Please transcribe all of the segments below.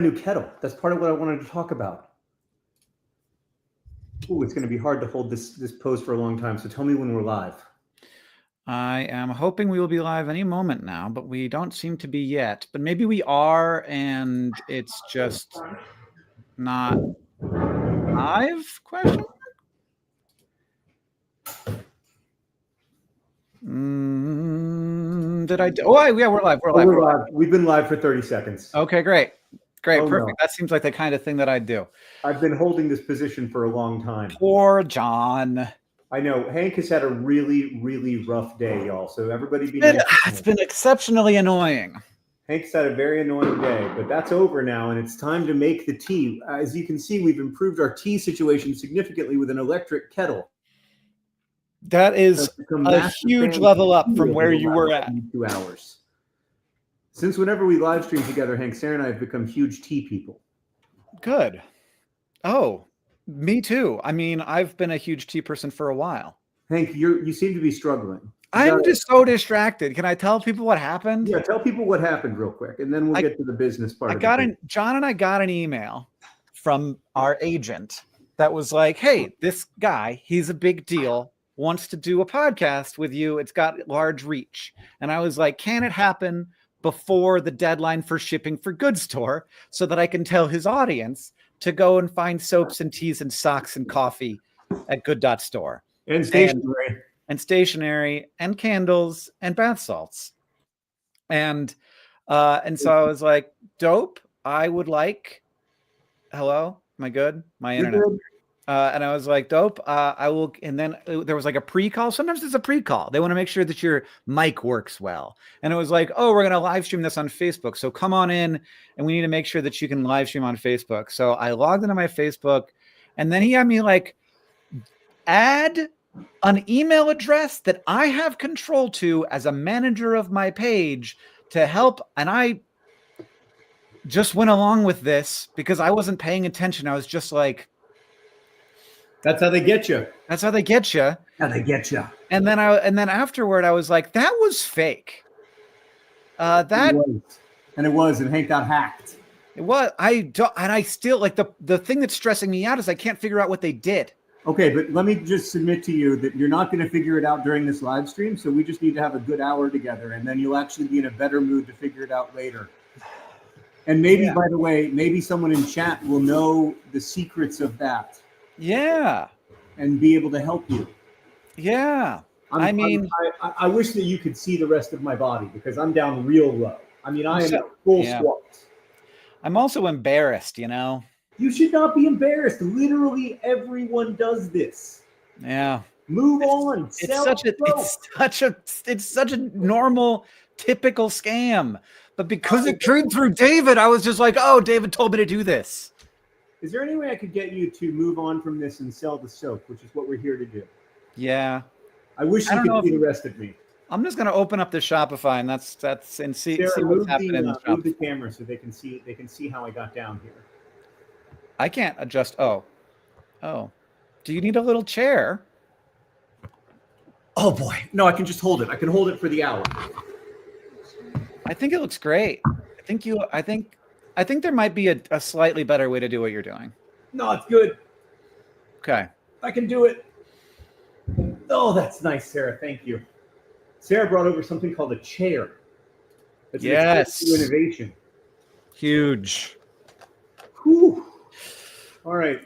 new kettle. That's part of what I wanted to talk about. Ooh, it's going to be hard to hold this pose for a long time. So tell me when we're live. I am hoping we will be live any moment now, but we don't seem to be yet. But maybe we are, and it's just not live? Question? Did I? Oh, yeah, we're live. We're live. We're live. We've been live for 30 seconds. Okay, great. Great, Oh, perfect. no. That seems like the kind of thing that I'd do. I've been holding this position for a long time. Poor John. I know. Hank has had a really, really rough day, y'all. So everybody be nice. nice. It's been exceptionally annoying. Hank's had a very annoying day, but that's over now, and it's time to make the tea. As you can see, we've improved our tea situation significantly with an electric kettle. That is a huge level up from where you were at. 2 hours. Since whenever we live stream together, Hank, Sarah and I have become huge tea people. Good. Oh, me too. I mean, I've been a huge tea person for a while. Hank, you seem to be struggling. I'm just so distracted. Can I tell people what happened? Yeah, tell people what happened real quick, and then we'll get to the business part. John and I got an email from our agent that was like, hey, this guy, he's a big deal, wants to do a podcast with you. It's got large reach. And I was like, can it happen before the deadline for shipping for Good Store so that I can tell his audience to go and find soaps and teas and socks and coffee at Good.Store. And stationery. And stationery and candles and bath salts. And so I was like, dope. I would like, hello, am I good? My internet. And I was like, dope. I will. And then there was like a pre-call. Sometimes there's a pre-call. They want to make sure that your mic works well. And it was like, oh, we're going to live stream this on Facebook. So come on in and we need to make sure that you can live stream on Facebook. So I logged into my Facebook and then he had me like, add an email address that I have control to as a manager of my page to help. And I just went along with this because I wasn't paying attention. I was just like, that's how they get you. That's how they get you. How they get you. And then afterward, I was like, that was fake. It was, and Hank got hacked. It was. I still like the thing that's stressing me out is I can't figure out what they did. Okay, but let me just submit to you that you're not going to figure it out during this live stream. So we just need to have a good hour together, and then you'll actually be in a better mood to figure it out later. And maybe, by the way, maybe someone in chat will know the secrets of that. Yeah. And be able to help you. Yeah. I wish that you could see the rest of my body because I'm down real low. I mean, I am at full squat. I'm also embarrassed, you know. You should not be embarrassed. Literally everyone does this. Yeah. Move on. It's such a normal, typical scam. But because it came through David, I was just like, oh, David told me to do this. Is there any way I could get you to move on from this and sell the soap, which is what we're here to do? Yeah. I wish you could see the rest of me. I'm just going to open up the Shopify and see what's happening. Move the camera so they can see how I got down here. I can't adjust. Oh. Do you need a little chair? Oh boy. No, I can just hold it. I can hold it for the hour. I think it looks great. I think there might be a slightly better way to do what you're doing. No, it's good. Okay. I can do it. Oh, that's nice, Sarah. Thank you. Sarah brought over something called a chair. That's yes. Innovation. Huge. Whew. All right.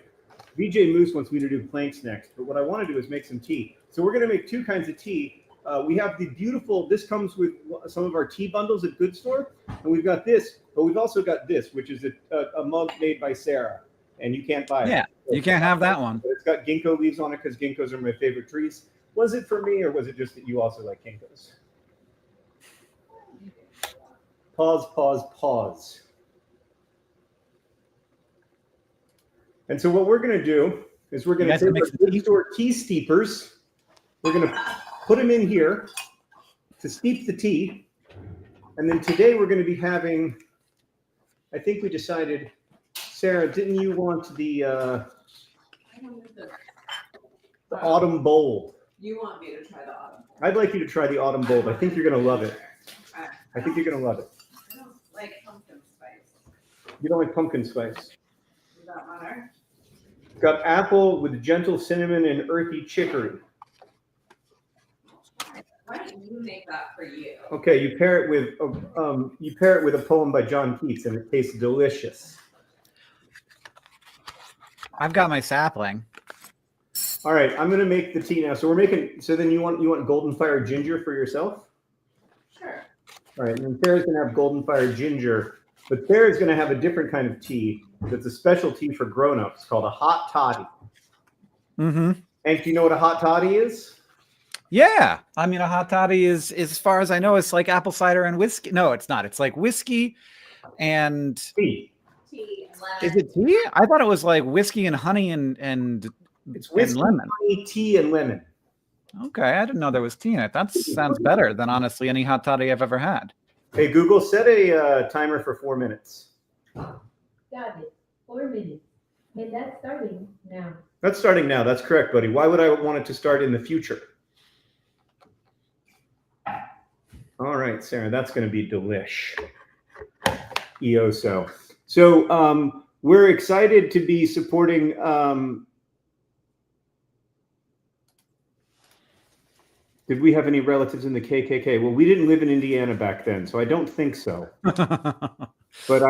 VJ Moose wants me to do planks next, but what I want to do is make some tea. So we're going to make two kinds of tea. We have the beautiful, this comes with some of our tea bundles at Good Store, and we've got this, but we've also got this, which is a mug made by Sarah, and you can't buy it. Yeah, you can't have that one. But it's got ginkgo leaves on it because ginkgos are my favorite trees. Was it for me, or was it just that you also like ginkgos? Pause. And so what we're going to do is we're going to take our Good Store tea steepers. We're going to put them in here to steep the tea. And then today we're going to be having, I think we decided, Sarah, didn't you want the autumn bowl? You want me to try the autumn bowl? I'd like you to try the autumn bowl. I think you're going to love it. I think you're going to love it. I don't like pumpkin spice. You don't like pumpkin spice. Does that matter? Got apple with gentle cinnamon and earthy chicory. Why don't you make that for you? Okay, you pair it with a poem by John Keats, and it tastes delicious. I've got my sapling. All right, I'm gonna make the tea now. So we're making. So then you want golden fire ginger for yourself? Sure. All right, and then Sarah's gonna have golden fire ginger, but Sarah's gonna have a different kind of tea that's a special tea for grown-ups called a hot toddy. Mm-hmm. And do you know what a hot toddy is? Yeah, I mean, a hot toddy is, as far as I know, it's like apple cider and whiskey. No, it's not. It's like whiskey and Tea. Tea and lemon. is it tea? I thought it was like whiskey and honey and It's whiskey, lemon. honey, tea, and lemon. Okay, I didn't know there was tea in it. That sounds better than honestly any hot toddy I've ever had. Hey Google, set a timer for 4 minutes. Got it. 4 minutes. And that's starting now. That's starting now. That's correct, buddy. Why would I want it to start in the future? All right, Sarah, that's going to be delish. EOSO. So we're excited to be supporting. Did we have any relatives in the KKK? Well, we didn't live in Indiana back then, so I don't think so. But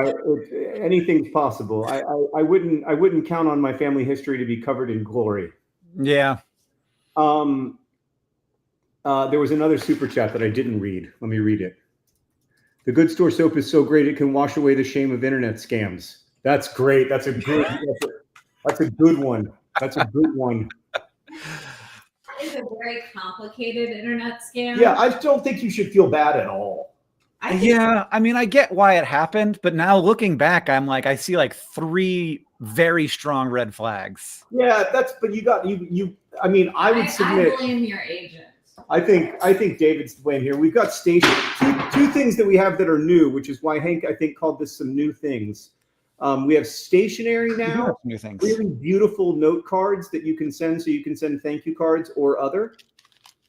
anything's possible. I wouldn't count on my family history to be covered in glory. Yeah. There was another super chat that I didn't read. Let me read it. The Good Store soap is so great it can wash away the shame of internet scams. That's great. That's a good one. That's a good one. It's a very complicated internet scam. Yeah, I don't think you should feel bad at all. Yeah, I mean, I get why it happened, but now looking back, I'm like, I see like 3 very strong red flags. Yeah, but you. I mean, I would submit. I blame your agent. I think David's to blame here. We've got two things that we have that are new, which is why Hank, I think, called this some new things. We have stationery now, New things. really beautiful note cards that you can send, so you can send thank you cards or other.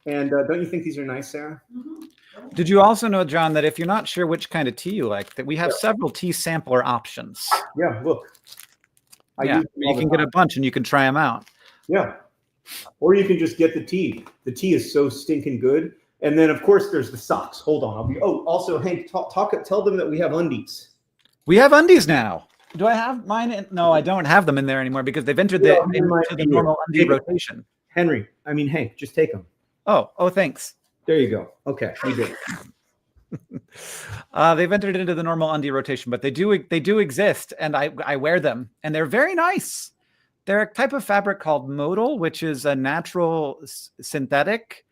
And don't you think these are nice, Sarah? Mm-hmm. Did you also know, John, that if you're not sure which kind of tea you like, that we have several tea sampler options? Yeah, look. Yeah, use them all you the can get a time. bunch and you can try them out. Yeah. Or you can just get the tea. The tea is so stinking good. And then, of course, there's the socks. Hold on. Also, Hank, tell them that we have undies. We have undies now. Do I have mine? No, I don't have them in there anymore because they've entered Yeah, into the normal undie rotation. Hank, just take them. Oh, thanks. There you go. Okay, we did. They've entered into the normal undie rotation, but they do exist, and I wear them, and they're very nice. They're a type of fabric called modal, which is a natural synthetic,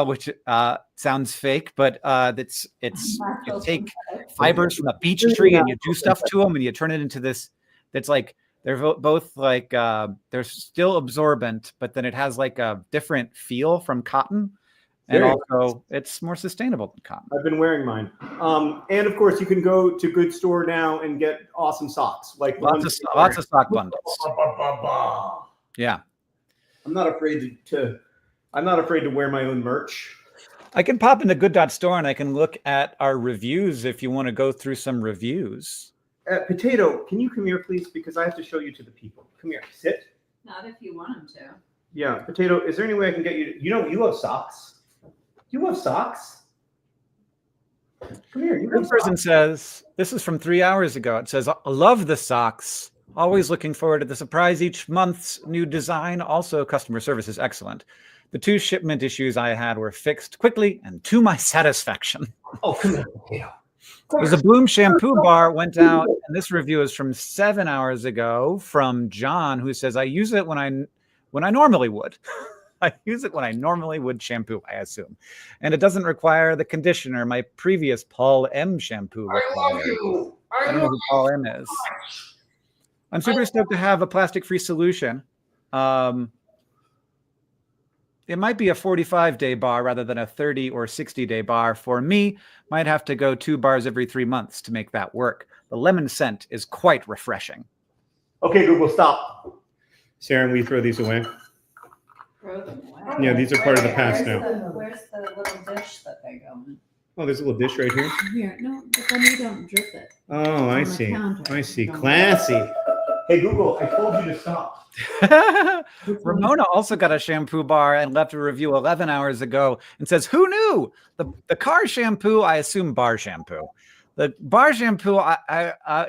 which sounds fake, but you take fibers from a beech tree and you do stuff to them, and you turn it into this. That's like they're both like they're still absorbent, but then it has like a different feel from cotton. And also, it's more sustainable than cotton. I've been wearing mine. And of course, you can go to Good Store now and get awesome socks. Like Lots of sock bundles. Yeah. I'm not afraid to wear my own merch. I can pop into Good.Store and I can look at our reviews if you want to go through some reviews. Potato, can you come here, please? Because I have to show you to the people. Come here. Sit. Not if you want him to. Yeah. Potato, is there any way I can get you you have socks? You have socks? Come here. You have This person socks. says, this is from 3 hours ago. It says, I love the socks. Always looking forward to the surprise each month's new design. Also, customer service is excellent. The 2 shipment issues I had were fixed quickly and to my satisfaction. Oh, come here, Potato. There's a Bloom shampoo bar went out, and this review is from 7 hours ago from John, who says, I use it when I normally would. I use it when I normally would shampoo, I assume. And it doesn't require the conditioner my previous Paul M shampoo required. I don't know who Paul M is. I'm super stoked to have a plastic-free solution. It might be a 45-day bar rather than a 30 or 60-day bar. For me, might have to go 2 bars every 3 months to make that work. The lemon scent is quite refreshing. Okay, Google, stop. Sarah, will you throw these away? Throw them away. Yeah, these are part of the past Where's now. Where's the little dish that they go in? Oh, there's a little dish right here. Here, no, but then you don't drip it. Oh, I On the see. counter. I see. Don't- Classy. Hey, Google, I told you to stop. Ramona also got a shampoo bar and left a review 11 hours ago and says, "Who knew the car shampoo? I assume bar shampoo. The bar shampoo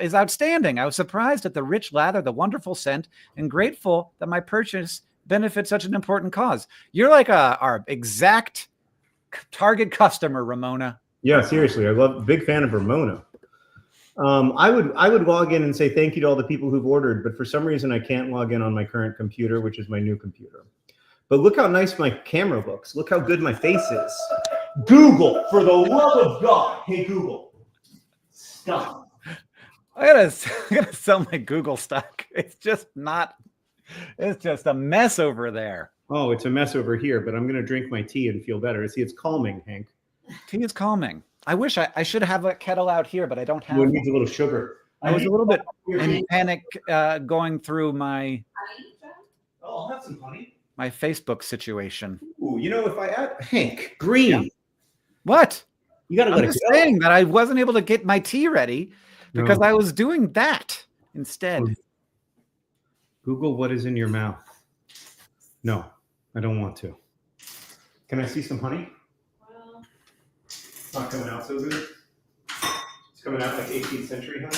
is outstanding. I was surprised at the rich lather, the wonderful scent, and grateful that my purchase benefits such an important cause." You're like our exact target customer, Ramona. Yeah, seriously, big fan of Ramona. I would log in and say thank you to all the people who've ordered, but for some reason I can't log in on my current computer, which is my new computer. But look how nice my camera looks. Look how good my face is. Google, for the love of God. Hey, Google, stop. I gotta sell my Google stock. It's just a mess over there. Oh, it's a mess over here, but I'm going to drink my tea and feel better. See, it's calming, Hank. Tea is calming. I wish I should have a kettle out here, but I don't have It one. needs a little sugar. I was a little bit in Honey. panic going through my Oh, I'll have some honey. Facebook situation. Ooh, you know, if I add Hank Green, Yeah. What? you got to I'm let it just go. saying that I wasn't able to get my tea ready because No. I was doing that instead. Google what is in your mouth. No, I don't want to. Can I see some honey? Well, It's not coming out so good. It's coming out like 18th century honey.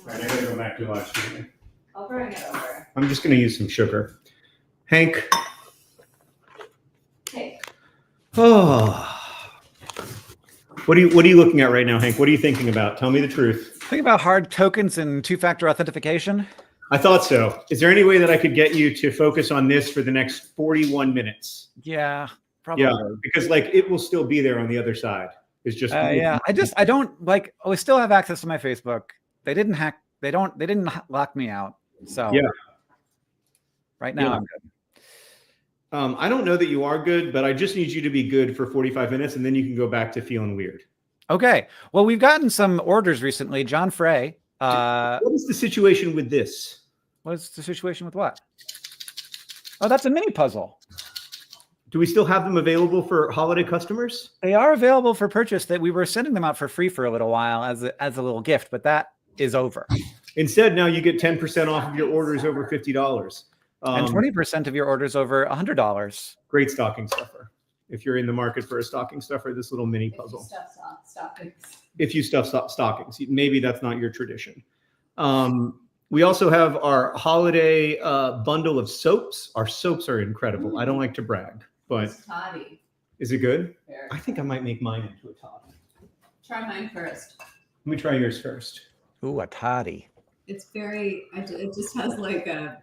All right, I gotta go back to live streaming. I'll bring it over. I'm just gonna use some sugar. Hank. Hey, Oh. What are you looking at right now, Hank? What are you thinking about? Tell me the truth. Think about hard tokens and two-factor authentication. I thought so. Is there any way that I could get you to focus on this for the next 41 minutes? Yeah, probably. Yeah, because like it will still be there on the other side. It's just Yeah. I don't like. We still have access to my Facebook. They didn't hack. They didn't lock me out. So Yeah. Right now Yeah. I'm good. I don't know that you are good, but I just need you to be good for 45 minutes, and then you can go back to feeling weird. Okay. Well, we've gotten some orders recently. John Frey. What is the situation with this? What's the situation with what? Oh, that's a mini puzzle. Do we still have them available for holiday customers? They are available for purchase. That we were sending them out for free for a little while as a little gift, but that is over. Instead, now you get 10% off of your orders over $50. And 20% of your orders over $100. Great stocking stuffer. If you're in the market for a stocking stuffer, this little mini puzzle. stop it. If you stuff stockings, maybe that's not your tradition. We also have our holiday bundle of soaps. Our soaps are incredible. I don't like to brag, but It's toddy. is it good? Here. I think I might make mine into a top. Try mine first. Let me try yours first. Ooh, a toddy. It's it just has like a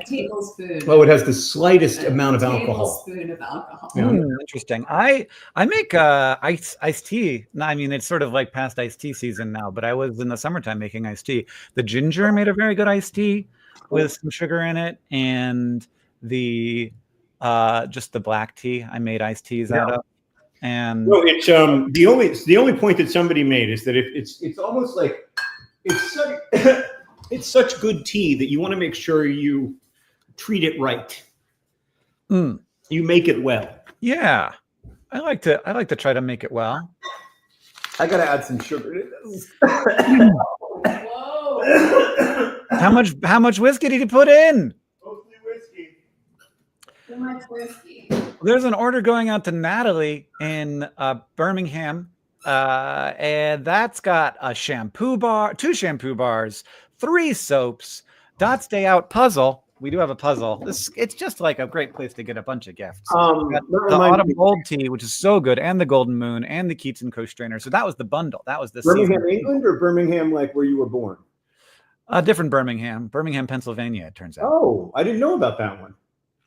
tablespoon. Oh, it has the slightest amount of alcohol. Tablespoon of alcohol. Yeah. Interesting. I make iced tea. No, I mean, it's sort of like past iced tea season now, but I was in the summertime making iced tea. The ginger made a very good iced tea with some sugar in it, and the just the black tea I made iced teas out of. And No, it's the only point that somebody made is that if it's almost like it's such it's such good tea that you want to make sure you treat it right. Mm. You make it well. yeah, I like to try to make it well. I gotta add some sugar to this. Whoa! How much whiskey did you put in? Mostly whiskey. Too much whiskey. There's an order going out to Natalie in Birmingham, and that's got a shampoo bar, 2 shampoo bars, 3 soaps, Dot's Day Out puzzle. We do have a puzzle. It's just like a great place to get a bunch of gifts. We got the Autumn Gold Tea, which is so good, and the Golden Moon, and the Keats and Co. strainer. So that was the bundle. That was the Birmingham, season. England, or Birmingham, like where you were born? Different Birmingham, Pennsylvania. It turns out. Oh, I didn't know about that one.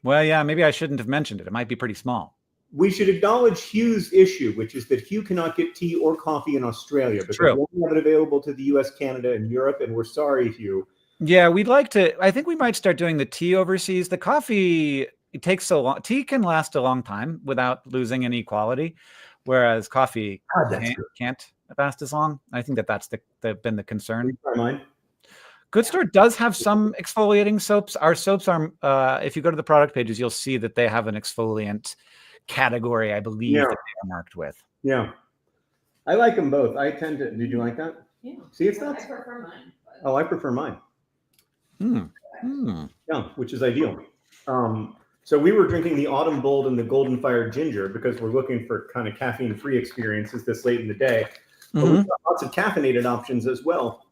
Well, yeah, maybe I shouldn't have mentioned it. It might be pretty small. We should acknowledge Hugh's issue, which is that Hugh cannot get tea or coffee in Australia because True. we only have it available to the US, Canada, and Europe, and we're sorry, Hugh. Yeah, we'd like to. I think we might start doing the tea overseas. The coffee, it takes so long. Tea can last a long time without losing any quality, whereas coffee can't last as long. I think that's been the concern. Try mine. Good Store does have some exfoliating soaps. Our soaps are, if you go to the product pages, you'll see that they have an exfoliant category, I believe, Yeah. that they are marked with. Yeah. I like them both. I tend to. Did you like that? Yeah. See, it's I not. prefer mine. But Oh, I prefer mine. Yeah, which is ideal. So we were drinking the Autumn Bold and the Golden Fire Ginger because we're looking for kind of caffeine-free experiences this late in the day. But we've got lots of caffeinated options as well.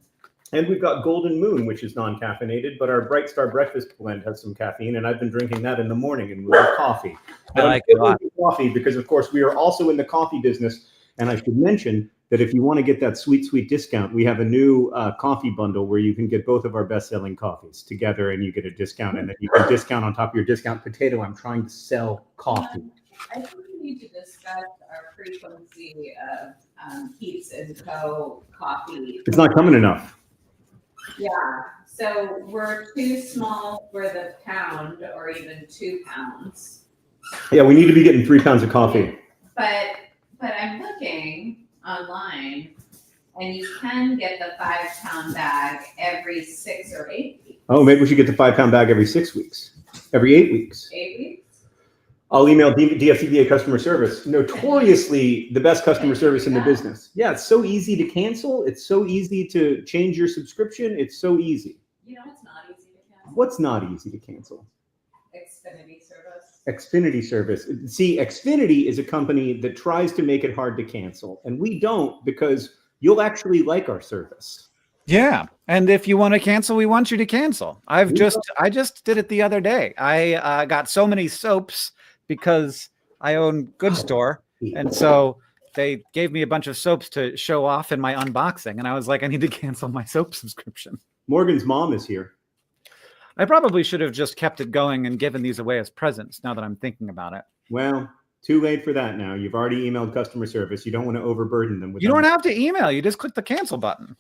And we've got Golden Moon, which is non-caffeinated, but our Bright Star Breakfast blend has some caffeine, and I've been drinking that in the morning in lieu of coffee. I like it a lot. Coffee because, of course, we are also in the coffee business. And I should mention that if you want to get that sweet, sweet discount, we have a new coffee bundle where you can get both of our best-selling coffees together, and you get a discount, and then you can discount on top of your discount. Potato, I'm trying to sell coffee. I think we need to discuss our frequency of Pete's and Co. coffee. It's not coming enough. Yeah, so we're too small for the pound or even 2 pounds. Yeah, we need to be getting 3 pounds of coffee. But I'm looking online, and you can get the 5-pound bag every 6 or 8 weeks. Oh, maybe we should get the 5-pound bag every 6 weeks, every 8 weeks. 8 weeks? I'll email DFCBA customer service. Notoriously the best customer service in the business. Yeah, it's so easy to cancel. It's so easy to change your subscription. It's so easy. You know what's not easy to cancel? What's not easy to cancel? Xfinity service. Xfinity service. See, Xfinity is a company that tries to make it hard to cancel, and we don't because you'll actually like our service. Yeah, and if you want to cancel, we want you to cancel. I just did it the other day. I got so many soaps because I own Good Store, and so they gave me a bunch of soaps to show off in my unboxing, and I was like, I need to cancel my soap subscription. Morgan's mom is here. I probably should have just kept it going and given these away as presents now that I'm thinking about it. Well, too late for that now. You've already emailed customer service. You don't want to overburden them with You don't have to email. You just click the cancel button.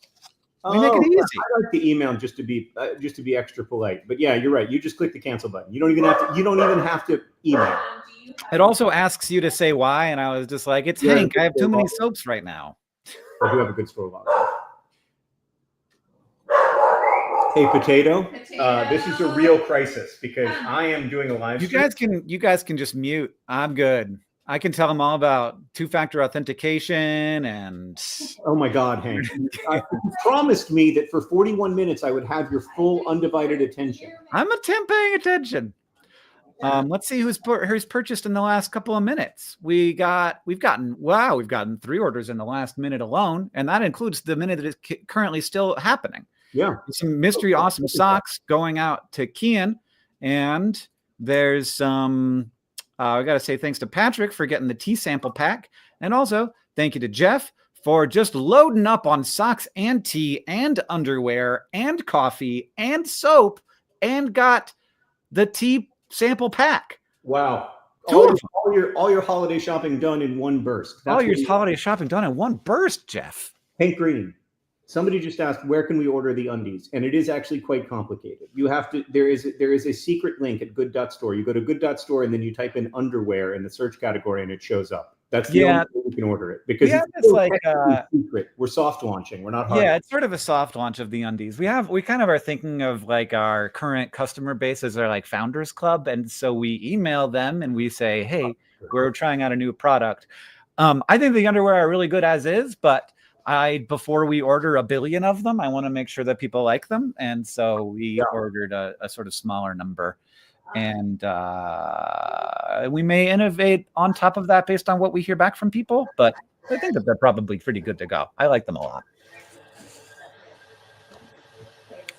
We Oh, make it easy. I like the email just to be extra polite. But yeah, you're right. You just click the cancel button. You don't even have to email. It also asks you to say why, and I was just like, it's Hank. I have too many soaps right now. I do have a good store log. Hey, Potato. This is a real crisis because I am doing a live stream. You guys can just mute. I'm good. I can tell them all about 2-factor authentication and. Oh my God, Hank! You promised me that for 41 minutes I would have your full undivided attention. I'm paying attention. Let's see who's purchased in the last couple of minutes. We've gotten 3 orders in the last minute alone, and that includes the minute that is currently still happening. Yeah, some mystery awesome socks going out to Kian, and there's some. I got to say thanks to Patrick for getting the tea sample pack, and also thank you to Jeff for just loading up on socks and tea and underwear and coffee and soap, and got the tea sample pack. Wow. All your holiday shopping done in one burst. All your holiday shopping done in one burst, Jeff. Hank Green. Somebody just asked, where can we order the undies? And it is actually quite complicated. You have to, there is a secret link at good.store. You go to good.store and then you type in underwear in the search category and it shows up. That's the only way you can order it because it's like secret. We're soft launching. We're not hard. Yeah, it's sort of a soft launch of the undies. We kind of are thinking of like our current customer base as our like founders club. And so we email them and we say, hey, we're trying out a new product. I think the underwear are really good as is, but before we order 1 billion of them, I want to make sure that people like them. And so we ordered a sort of smaller number. And we may innovate on top of that based on what we hear back from people. But I think that they're probably pretty good to go. I like them a lot.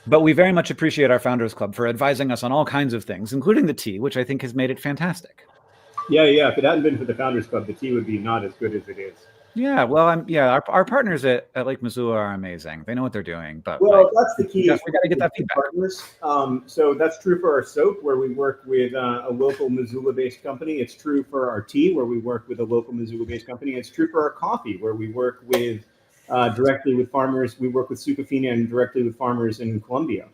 But we very much appreciate our Founders Club for advising us on all kinds of things, including the tea, which I think has made it fantastic. Yeah. If it hadn't been for the Founders Club, the tea would be not as good as it is. Yeah, well, our partners at Lake Missoula are amazing. They know what they're doing. But that's the key. We got to get that feedback. Partners. So that's true for our soap, where we work with a local Missoula-based company. It's true for our tea, where we work with a local Missoula-based company. It's true for our coffee, where we work with directly with farmers. We work with Sucafina and directly with farmers in Colombia.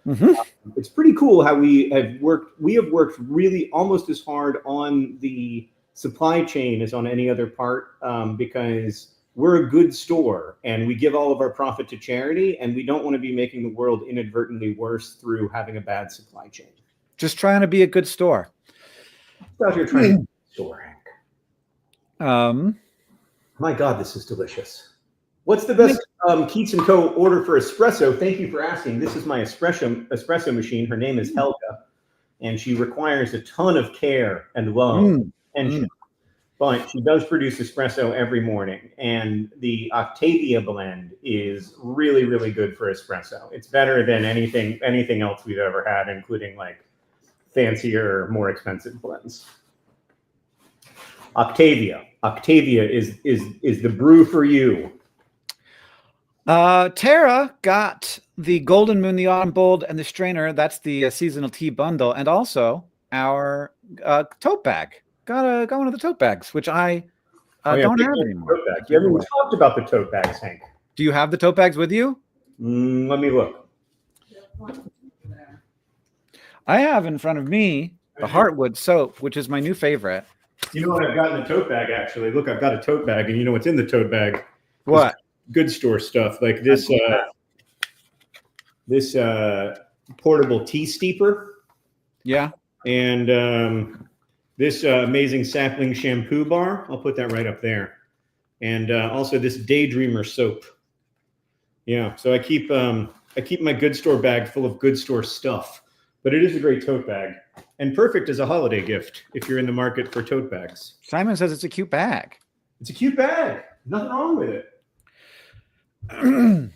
Mm-hmm. It's pretty cool how we have worked. We have worked really almost as hard on the supply chain as on any other part because we're a good store and we give all of our profit to charity, and we don't want to be making the world inadvertently worse through having a bad supply chain. Just trying to be a good store. Out here trying to be a store, Hank. My God, this is delicious. What's the best Keats & Co. order for espresso? Thank you for asking. This is my espresso machine. Her name is Helga, and she requires a ton of care and love and but she does produce espresso every morning, and the Octavia blend is really, really good for espresso. It's better than anything else we've ever had, including like fancier, more expensive blends. Octavia is the brew for you. Tara got the Golden Moon, the Autumn Bold, and the Strainer. That's the seasonal tea bundle, and also our tote bag. Got one of the tote bags, which I don't have anymore. Tote bags. We haven't talked about the tote bags, Hank. Do you have the tote bags with you? Let me look. I have in front of me the Heartwood soap, which is my new favorite. You know what I've got in the tote bag, actually? Look, I've got a tote bag, and you know what's in the tote bag? What? Good store stuff, like this portable tea steeper. Yeah. And this amazing sapling shampoo bar. I'll put that right up there. And also this Daydreamer soap. Yeah, so I keep my good store bag full of good store stuff. But it is a great tote bag and perfect as a holiday gift if you're in the market for tote bags. Simon says it's a cute bag. It's a cute bag. Nothing wrong with it. Hank,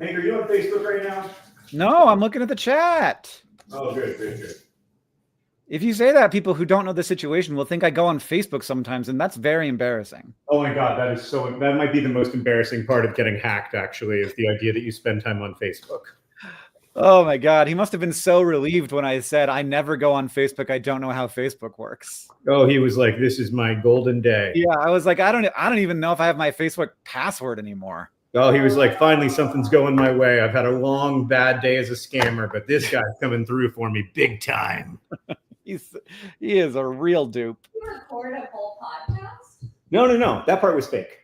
are you on Facebook right now? No, I'm looking at the chat. Oh, good. If you say that, people who don't know the situation will think I go on Facebook sometimes, and that's very embarrassing. Oh my God, that might be the most embarrassing part of getting hacked, actually, is the idea that you spend time on Facebook. Oh my God, he must have been so relieved when I said I never go on Facebook. I don't know how Facebook works. Oh, he was like, "This is my golden day." Yeah, I was like, I don't even know if I have my Facebook password anymore. Oh, he was like, "Finally, something's going my way. I've had a long, bad day as a scammer, but this guy's coming through for me big time." He is a real dupe. You record a whole podcast? No. That part was fake.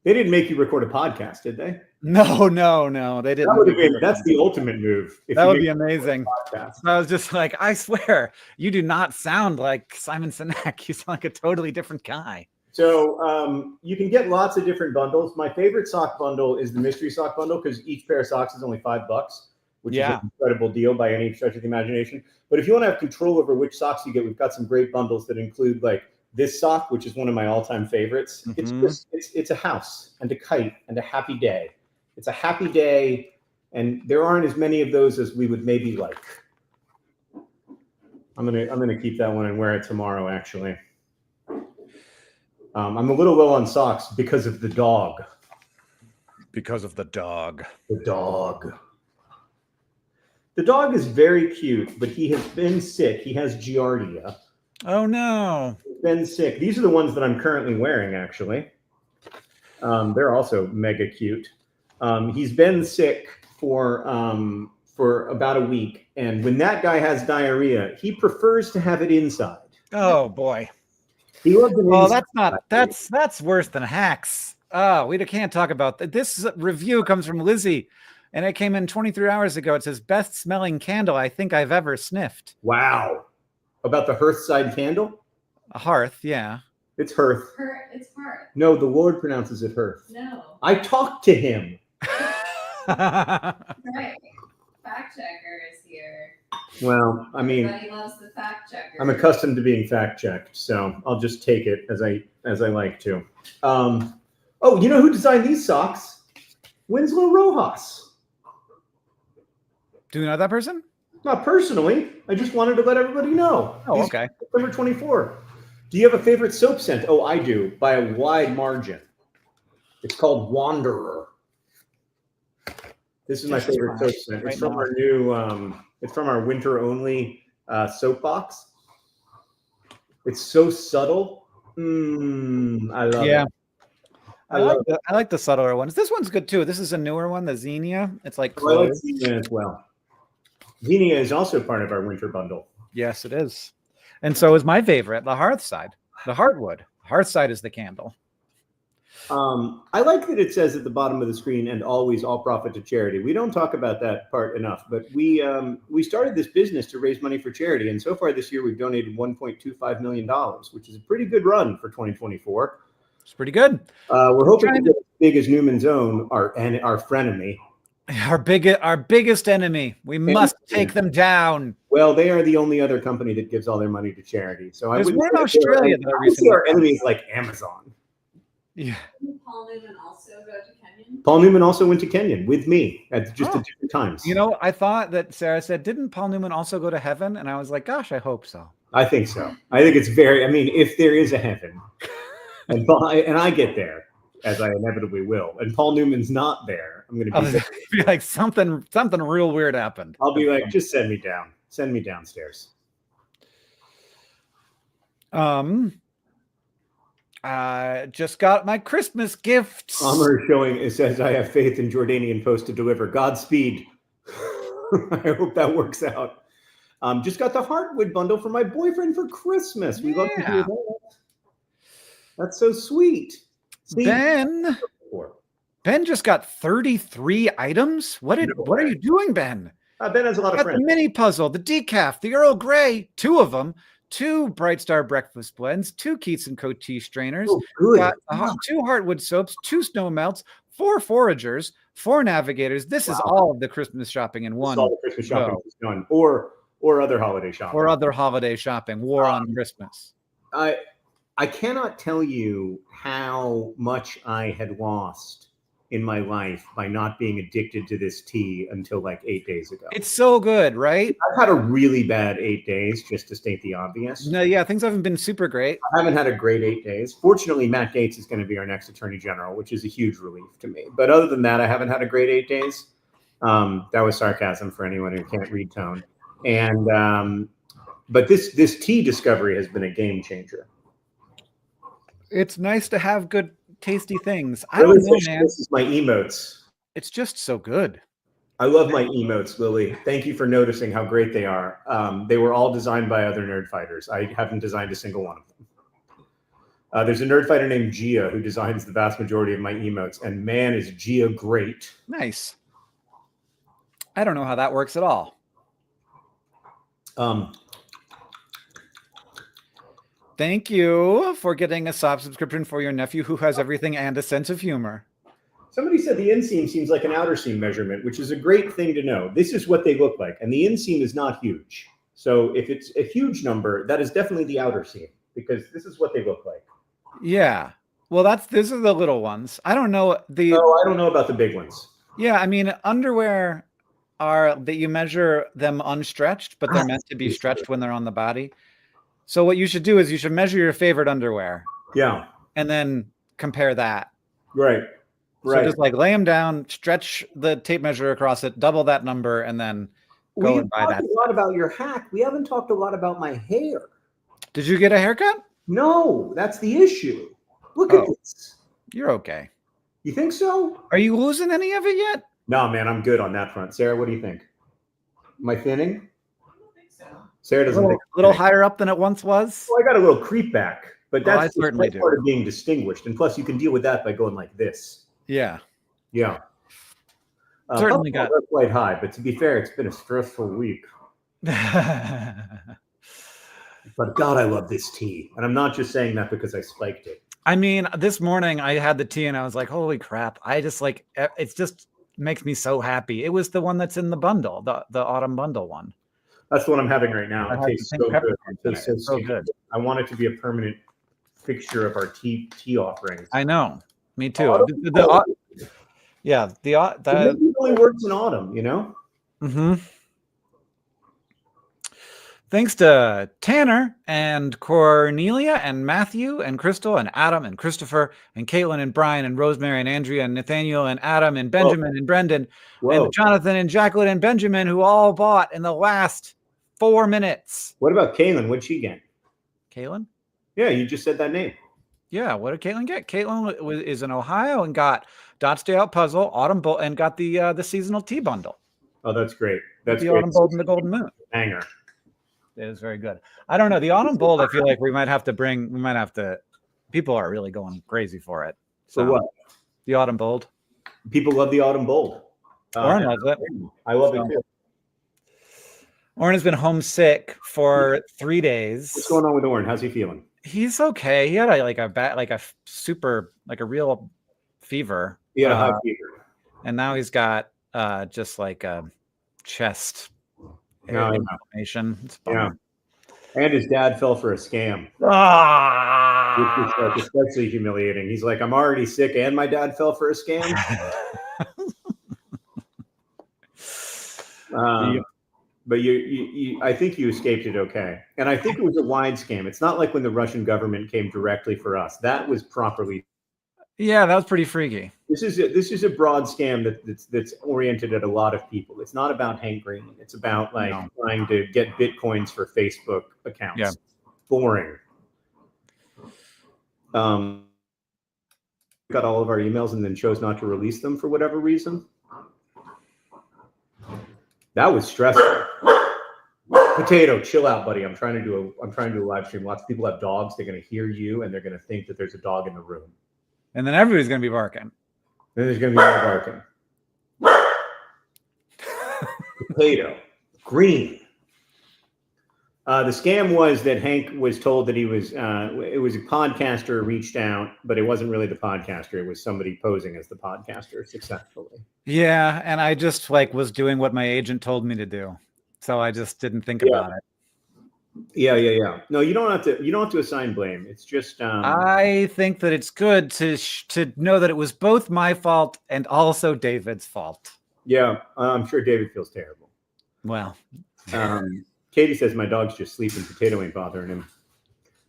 They didn't make you record a podcast, did they? No, they didn't. That's the ultimate move. That would be amazing. Podcast. I was just like, I swear, you do not sound like Simon Sinek. You sound like a totally different guy. So you can get lots of different bundles. My favorite sock bundle is the mystery sock bundle because each pair of socks is only $5, which is an incredible deal by any stretch of the imagination. But if you want to have control over which socks you get, we've got some great bundles that include like this sock, which is one of my all-time favorites. It's a house and a kite and a happy day. It's a happy day, and there aren't as many of those as we would maybe like. I'm gonna keep that one and wear it tomorrow, actually. I'm a little low on socks because of the dog. Because of the dog. The dog. The dog is very cute, but he has been sick. He has Giardia. Oh no. He's been sick. These are the ones that I'm currently wearing, actually. They're also mega cute. He's been sick for about a week, and when that guy has diarrhea, he prefers to have it inside. Oh boy. He loves it. Well, that's worse than hacks. Oh, we can't talk about that. This review comes from Lizzie, and it came in 23 hours ago. It says best smelling candle I think I've ever sniffed. Wow. About the Hearthside candle? A hearth, yeah. It's Hearth. It's Hearth. No, the Lord pronounces it Hearth. No. I talked to him. Right. Fact checker is here. Well, I mean, Everybody loves the fact checker. I'm accustomed to being fact checked, so I'll just take it as I like to. Oh, you know who designed these socks? Winslow Rojas. Do you know that person? Not personally. I just wanted to let everybody know. Oh, okay. Number 24. Do you have a favorite soap scent? Oh, I do, by a wide margin. It's called Wanderer. This is my favorite soap scent. It's from our new. It's from our winter only soap box. It's so subtle. I love it. I like the subtler ones. This one's good too. This is a newer one, the Xenia. It's like I like Xenia as well. Xenia is also part of our winter bundle. Yes, it is. And so is my favorite, the Hearthside, the Heartwood. Hearthside is the candle. I like that it says at the bottom of the screen, and always all profit to charity. We don't talk about that part enough, but we started this business to raise money for charity. And so far this year, we've donated $1.25 million, which is a pretty good run for 2024. It's pretty good. We're hoping to trying get as big as Newman's Own, our frenemy. Our biggest enemy. We must take them down. Well, they are the only other company that gives all their money to charity. So I There's wouldn't one in say they're- Australia that I I would say recently our enemy is like Amazon. Yeah. Didn't Paul Newman also go to Kenyon? Paul Newman also went to Kenyon with me at just Oh. at different times. You know, I thought that Sarah said, didn't Paul Newman also go to heaven? And I was like, gosh, I hope so. I think so. I think it's very. I mean, if there is a heaven, and I get there, as I inevitably will, and Paul Newman's not there, I'm going I to was be like, something real weird happened. I'll be like, just send me down. Send me downstairs. Just got my Christmas gifts. Amr is showing. It says, "I have faith in Jordanian Post to deliver. Godspeed." I hope that works out. Just got the Heartwood bundle for my boyfriend for Christmas. We love to hear Yeah. that. That's so sweet. See, Ben just got 33 items. What are you doing, Ben? Ben has a lot of Got the friends. mini puzzle, the decaf, the Earl Grey, 2 of them, 2 Bright Star breakfast blends, 2 Keats and Co. tea strainers, Oh, good. got 2 Heartwood soaps, 2 snow melts, 4 foragers, 4 navigators. This is all of the Christmas shopping in This is one, all the Christmas shopping go. is done, or other holiday shopping. or other holiday shopping. War on Christmas. I cannot tell you how much I had lost in my life by not being addicted to this tea until like 8 days ago. It's so good, right? I've had a really bad 8 days, just to state the obvious. No, yeah, things haven't been super great. I haven't had a great 8 days. Fortunately, Matt Gaetz is going to be our next attorney general, which is a huge relief to me. But other than that, I haven't had a great 8 days. That was sarcasm for anyone who can't read tone. And but this tea discovery has been a game changer. It's nice to have good, tasty things. I Lily don't know, says man. This is my emotes. It's just so good. I love my emotes, Lily. Thank you for noticing how great they are. They were all designed by other nerd fighters. I haven't designed a single one of them. There's a nerd fighter named Gia who designs the vast majority of my emotes, and man, is Gia great. Nice. I don't know how that works at all. Thank you for getting a subscription for your nephew who has everything and a sense of humor. Somebody said the inseam seems like an outer seam measurement, which is a great thing to know. This is what they look like, and the inseam is not huge. So if it's a huge number, that is definitely the outer seam, because this is what they look like. Yeah. Well, these are the little ones. I don't know I don't know about the big ones. Yeah, I mean, underwear are that you measure them unstretched, but they're meant to be stretched when they're on the body. So what you should do is you should measure your favorite underwear. Yeah. And then compare that. Right. So just like lay them down, stretch the tape measure across it, double that number, and then go and buy that. We've talked a lot about your hack. We haven't talked a lot about my hair. Did you get a haircut? No, that's the issue. Look at this. You're okay. You think so? Are you losing any of it yet? No, man, I'm good on that front. Sarah, what do you think? Am I thinning? I don't think so. Sarah A doesn't little, think. little higher up than it once was? Well, I got a little creep back, but Oh, I that's certainly do. part of being distinguished. And plus, you can deal with that by going like this. Yeah. Yeah. Certainly Puffball got- does quite high, but to be fair, it's been a stressful week. But God, I love this tea. And I'm not just saying that because I spiked it. I mean, this morning I had the tea and I was like, holy crap. I just like, it's just makes me so happy. It was the one that's in the bundle, the autumn bundle one. That's what I'm having right now. I It had tastes the so pink good. peppercorn It tastes so, in it. So sweet. good. I want it to be a permanent fixture of our tea offerings. I know. Me too. Autumn Yeah. Maybe it only works in autumn, you know? Mm-hmm. Thanks to Tanner and Cornelia and Matthew and Crystal and Adam and Christopher and Caitlin and Brian and Rosemary and Andrea and Nathaniel and Adam and Benjamin and Brendan Whoa. and Jonathan and Jacqueline and Benjamin, who all bought in the last 4 minutes. What about Kaylin? What'd she get? Caitlin? Yeah, you just said that name. Yeah, what did Caitlin get? Caitlin is in Ohio and got Dots Day Out Puzzle, Autumn Bolt, and got the seasonal tea bundle. Oh, that's great. That's the great. Autumn Bolt and the Golden Moon. Hanger. It is very good. I don't know. The Autumn Bold, I feel like we might have to, people are really going crazy for it. So what? The Autumn Bold. People love the autumn bold. Oren loves it. I love it So- too. Oren has been homesick for 3 days. What's going on with Oren? How's he feeling? He's okay. He had a real fever. He had a high fever. And now he's got just like a chest Yeah. inflammation. It's a bummer. And his dad fell for a scam, Ah! which is like especially humiliating. He's like, I'm already sick, and my dad fell for a scam. But I think you escaped it okay, and I think it was a wide scam. It's not like when the Russian government came directly for us. That was properly. Yeah, that was pretty freaky. This is a broad scam that's oriented at a lot of people. It's not about Hank Green. It's about trying to get bitcoins for Facebook accounts. Yeah. Boring. Got all of our emails and then chose not to release them for whatever reason. That was stressful. Potato, chill out, buddy. I'm trying to do a live stream. Lots of people have dogs. They're going to hear you and they're going to think that there's a dog in the room. And then everybody's going to be barking. Then there's going to be more barking. Potato, green. The scam was that Hank was told that it was a podcaster reached out, but it wasn't really the podcaster. It was somebody posing as the podcaster successfully. Yeah, and I just was doing what my agent told me to do, so I just didn't think about it. Yeah. No, you don't have to assign blame. It's just I think that it's good to know that it was both my fault and also David's fault. Yeah, I'm sure David feels terrible. Well, Katie says my dog's just sleeping. Potato ain't bothering him.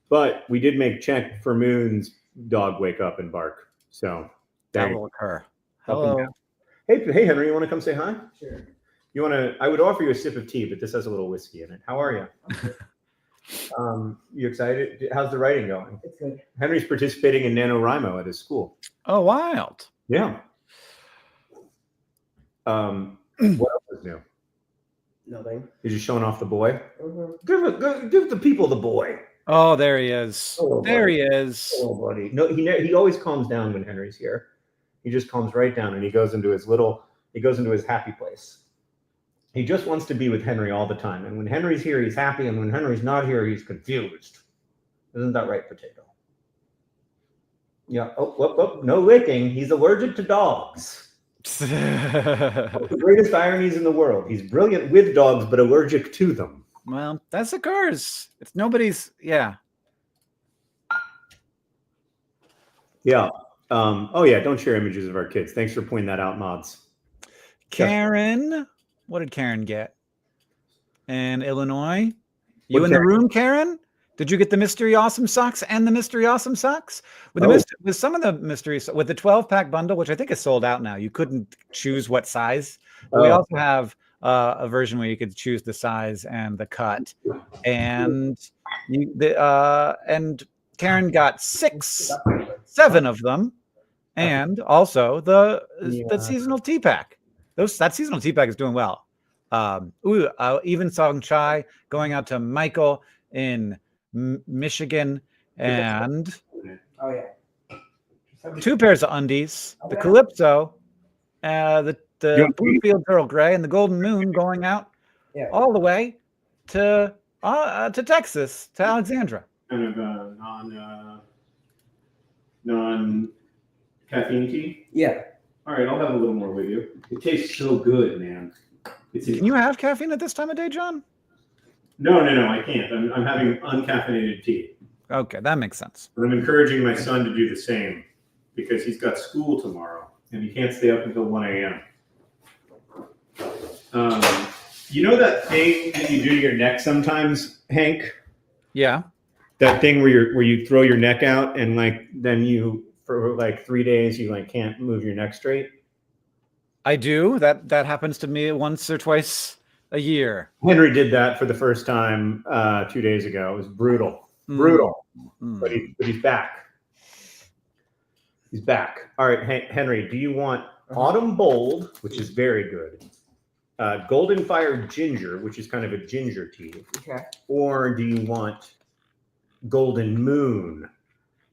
But we did make check for Moon's dog wake up and bark. So that will occur. Hello. Hey, Henry, you want to come say hi? Sure. You want to? I would offer you a sip of tea, but this has a little whiskey in it. How are you? You excited? How's the writing going? It's good. Henry's participating in NaNoWriMo at his school. Oh, wild. Yeah. What else is new? Nothing. You're just showing off the boy. Mm-hmm. Give the people the boy. Oh, there he is. Hello, there buddy. he is. Oh, buddy. No, he always calms down when Henry's here. He just calms right down and he goes into his happy place. He just wants to be with Henry all the time. And when Henry's here, he's happy. And when Henry's not here, he's confused. Isn't that right, Potato? Yeah. Oh, no licking. He's allergic to dogs. The greatest ironies in the world. He's brilliant with dogs, but allergic to them. Well, that's occurs. It's nobody's. Yeah. Yeah. Oh, yeah. Don't share images of our kids. Thanks for pointing that out, mods. Karen. What did Karen get? In Illinois? You in the room, Karen? Did you get the Mystery Awesome Socks and the Mystery Awesome Socks? With some of the mysteries, with the 12-pack bundle, which I think is sold out now, you couldn't choose what size. We also have a version where you could choose the size and the cut. And and Karen got 7 of them, and also the seasonal tea pack. That seasonal tea pack is doing well. Even Song Chai going out to Michael in Michigan, and 2 pairs of undies, the Calypso, the Bluefield Earl Grey, and the Golden Moon going out all the way to Texas, to Alexandra. Kind of non-caffeine tea? Yeah. All right, I'll have a little more with you. It tastes so good, man. Can you have caffeine at this time of day, John? No, I can't. I'm having uncaffeinated tea. Okay, that makes sense. But I'm encouraging my son to do the same because he's got school tomorrow and he can't stay up until 1 a.m. You know that thing that you do to your neck sometimes, Hank? Yeah. That thing where you throw your neck out and then you for 3 days you can't move your neck straight. I do. That happens to me once or twice a year. Henry did that for the first time 2 days ago. It was brutal. But he's back. He's back. All right, Henry, do you want Autumn Bold, which is very good, Golden Fire Ginger, which is kind of a ginger tea, Okay. or do you want Golden Moon,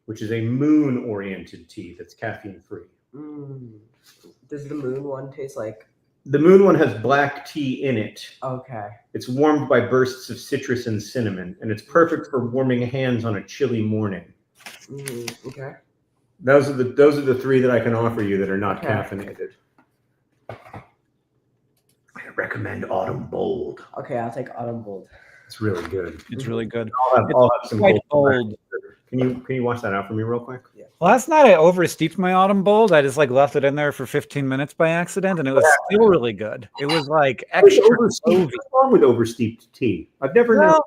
which is a moon-oriented tea that's caffeine-free? Does the moon one taste like The moon one has black tea in it. Okay. It's warmed by bursts of citrus and cinnamon, and it's perfect for warming hands on a chilly morning. Okay. Those are the three that I can offer you that are not Okay. caffeinated. I recommend Autumn Bold. Okay, I'll take Autumn Bold. It's really good. It's really good. I'll have some Quite gold. bold. Can you wash that out for me real quick? Last night I oversteeped my autumn bold. I just like left it in there for 15 minutes by accident, and it was still really good. It was like extra What's oavy. wrong with oversteeped tea? I've never known.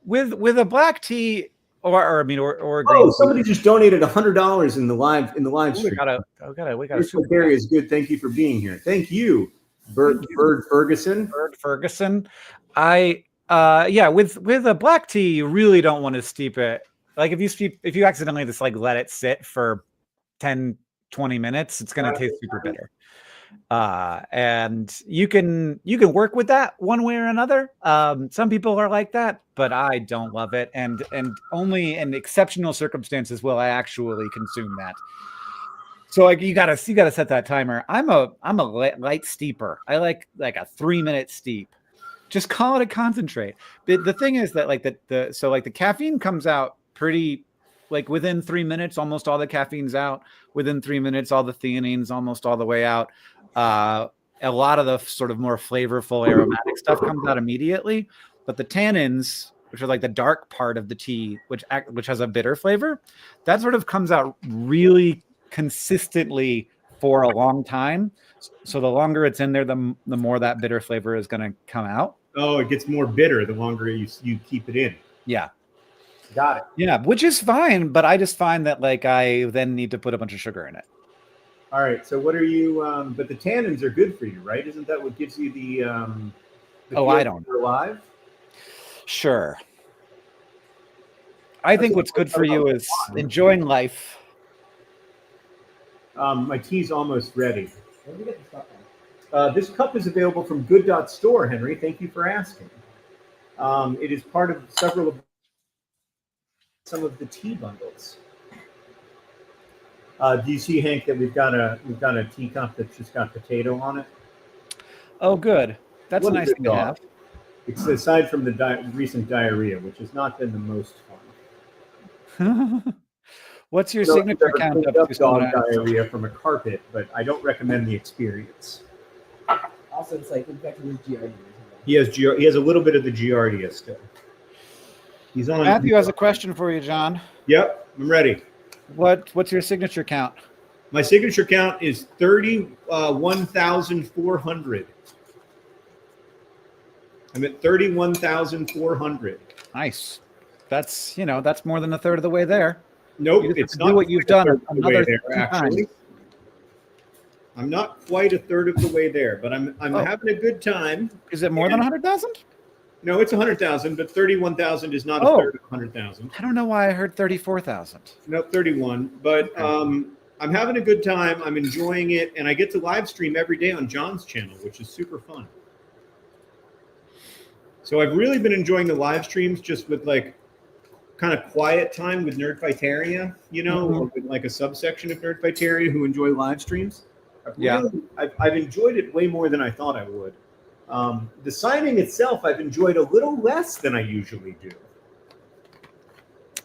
Well, with a black tea or a green Oh, tea. somebody just donated $100 in the live We stream. gotta. This Gary is good. Thank you for being here. Thank you, Bird Ferguson. Bird Ferguson. With a black tea, you really don't want to steep it. Like if you accidentally just like let it sit for 10, 20 minutes, it's gonna taste super bitter. And you can work with that one way or another. Some people are like that, but I don't love it, and only in exceptional circumstances will I actually consume that. So like you gotta set that timer. I'm a light steeper. I like a 3-minute steep. Just call it a concentrate. But the thing is that like the caffeine comes out pretty like within 3 minutes, almost all the caffeine's out. Within 3 minutes, all the theanine's almost all the way out. A lot of the sort of more flavorful aromatic stuff comes out immediately, but the tannins, which are like the dark part of the tea, which has a bitter flavor, that sort of comes out really consistently for a long time. So the longer it's in there, the more that bitter flavor is going to come out. Oh, it gets more bitter the longer you keep it in. Yeah. Got it. Yeah, which is fine, but I just find that like I then need to put a bunch of sugar in it. All right. So what are you? But the tannins are good for you, right? Isn't that what gives you the Oh, I don't know. Alive. Sure. I think what's good for you is enjoying life. My tea's almost ready. Where did we get this cup from? This cup is available from Good.Store, Henry. Thank you for asking. It is part of some of the tea bundles. Do you see, Hank, that we've got a teacup that's just got potato on it? Oh, good. That's What a a nice good thing to dog. have. It's aside from the recent diarrhea, which has not been the most fun. What's your So I've signature never count cleaned up up to dog someone else? diarrhea from a carpet, but I don't recommend the experience. Also, it's like infected with Giardia. He has a little bit of the Giardia still. He's on. Matthew has a question for you, John. Yep, I'm ready. What's your signature count? My signature count is 31,400. I'm at 31,400. Nice. That's more than a third of the way there. Nope, You just it's have to do not what you've quite a done third of the way another there, 3 actually. times. I'm not quite a third of the way there, but I'm Oh. having a good time. Is it more than 100,000? No, it's 100,000, but 31,000 is not a Oh. third of 100,000. I don't know why I heard 34,000. No, 31. But I'm having a good time. I'm enjoying it, and I get to live stream every day on John's channel, which is super fun. So I've really been enjoying the live streams, just with like kind of quiet time with Nerdfighteria, or with like a subsection of Nerdfighteria who enjoy live streams. I've enjoyed it way more than I thought I would. The signing itself, I've enjoyed a little less than I usually do.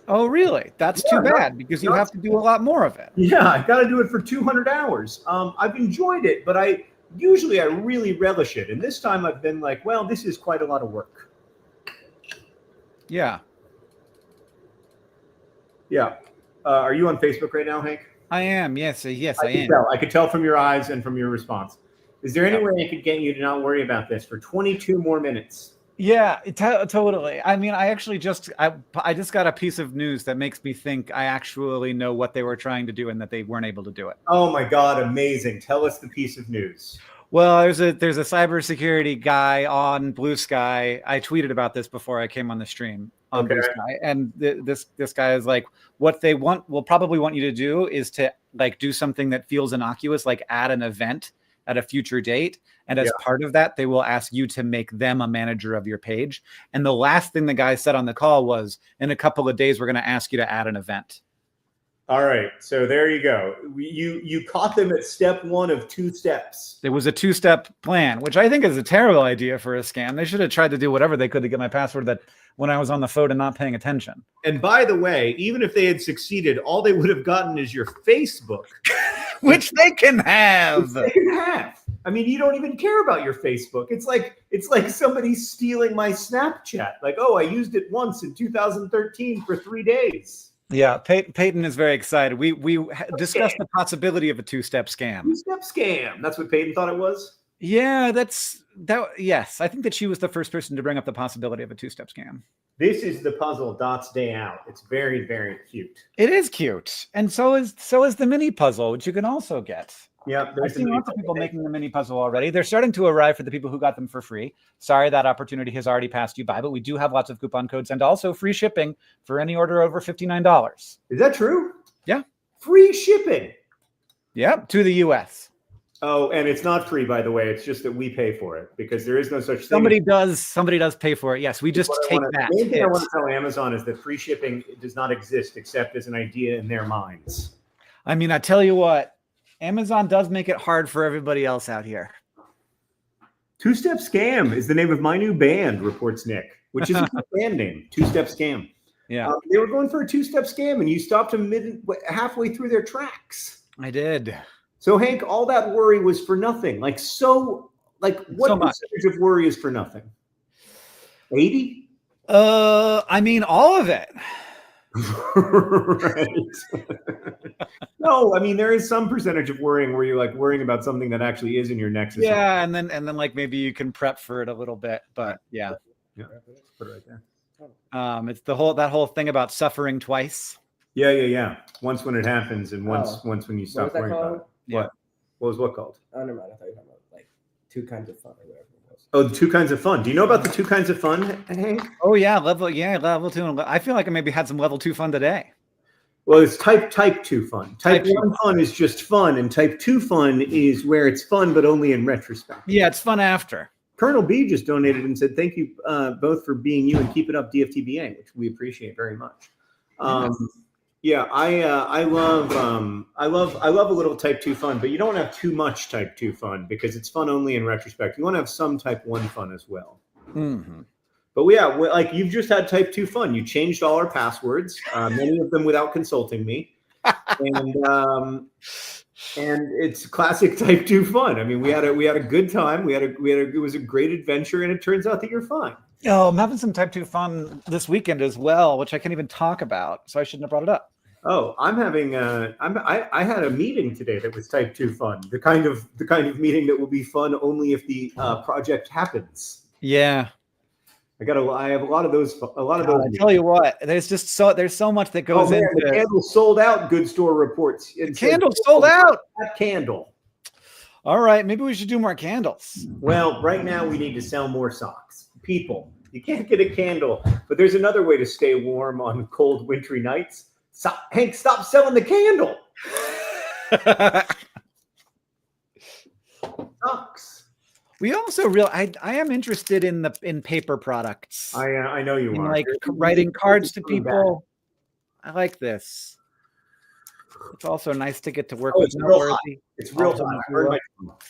Oh, really? That's Yeah, too bad because you have to do a lot more of it. Yeah, I've got to do it for 200 hours. I've enjoyed it, but I really relish it. And this time I've been like, well, this is quite a lot of work. Yeah, Yeah. Are you on Facebook right now, Hank? I am. Yes, I can am. tell. I could tell from your eyes and from your response. Is there any way I could get you to not worry about this for 22 more minutes? Yeah, totally. I mean, I just got a piece of news that makes me think I actually know what they were trying to do and that they weren't able to do it. Oh my God, amazing. Tell us the piece of news. Well, there's a cybersecurity guy on Blue Sky. I tweeted about this before I came on the stream on Blue Sky, and this guy is like, what they will probably want you to do is to like do something that feels innocuous, like add an event at a future date. And as part of that, they will ask you to make them a manager of your page. And the last thing the guy said on the call was, in a couple of days, we're going to ask you to add an event. All right, so there you go. You caught them at step 1 of 2 steps. It was a 2-step plan, which I think is a terrible idea for a scam. They should have tried to do whatever they could to get my password that when I was on the phone and not paying attention. And by the way, even if they had succeeded, all they would have gotten is your Facebook, Which they can have. They can have. I mean, you don't even care about your Facebook. It's like somebody stealing my Snapchat. Like, oh, I used it once in 2013 for 3 days. Yeah, Peyton is very excited. We discussed the possibility of a 2-step scam. 2-step scam. That's what Peyton thought it was. Yeah, yes, I think that she was the first person to bring up the possibility of a 2-step scam. This is the puzzle Dot's Day Out. It's very, very cute. It is cute, and so is the mini puzzle, which you can also get. Yeah, I've seen lots of people making the mini puzzle already. They're starting to arrive for the people who got them for free. Sorry, that opportunity has already passed you by, but we do have lots of coupon codes and also free shipping for any order over $59. Is that true? Yeah. Free shipping. Yep, to the US. Oh, and it's not free, by the way. It's just that we pay for it because there is no such thing. Somebody does pay for it. Yes, we just take that. The main thing I want to tell Amazon is that free shipping does not exist except as an idea in their minds. I mean, I tell you what, Amazon does make it hard for everybody else out here. 2-Step Scam is the name of my new band, reports Nick, which is a good band name, 2-Step Scam. Yeah, they were going for a 2-step scam, and you stopped them halfway through their tracks. I did. So, Hank, all that worry was for nothing. What So percentage of worry is for nothing? 80? I mean, all of it. Right. No, I mean, there is some percentage of worrying where you're like worrying about something that actually is in your nexus. Yeah, and then like maybe you can prep for it a little bit, but yeah. Put it right there. It's that whole thing about suffering twice. Yeah. Once when it happens, and once when you stop What was that worrying about called? it. Yeah. What was what called? Oh, never mind. I thought you were talking about like 2 kinds of fun or whatever it was. Oh, the 2 kinds of fun. Do you know about the 2 kinds of fun, Hank? Oh yeah, level 2. I feel like I maybe had some level 2 fun today. Well, it's type 2 fun. Type Type 1 fun is just fun, and type 2 fun is where it's fun, but only in retrospect. Yeah, it's fun after. Colonel B just donated and said, "Thank you both for being you and keep it up, DFTBA," which we appreciate very much. Yeah, I love a little type 2 fun, but you don't have too much type 2 fun because it's fun only in retrospect. You want to have some type 1 fun as well. Mm-hmm. But yeah, like you've just had type 2 fun. You changed all our passwords, many of them without consulting me, and it's classic type 2 fun. I mean, we had a good time. It was a great adventure, and it turns out that you're fine. Oh, I'm having some type 2 fun this weekend as well, which I can't even talk about, so I shouldn't have brought it up. Oh, I'm having I had a meeting today that was type 2 fun. The kind of meeting that will be fun only if the project happens. Yeah. I have a lot of those. I tell you what, there's so much that goes into the candle sold out. Good store reports. The candle sold out. That candle. All right, maybe we should do more candles. Well, right now we need to sell more socks. People, you can't get a candle, but there's another way to stay warm on cold, wintry nights. Hank, stop selling the candle. Socks. We also I am interested in paper products. I know you are. Like writing cards to people. I like this. It's also nice to get to work with Noteworthy. It's real hot.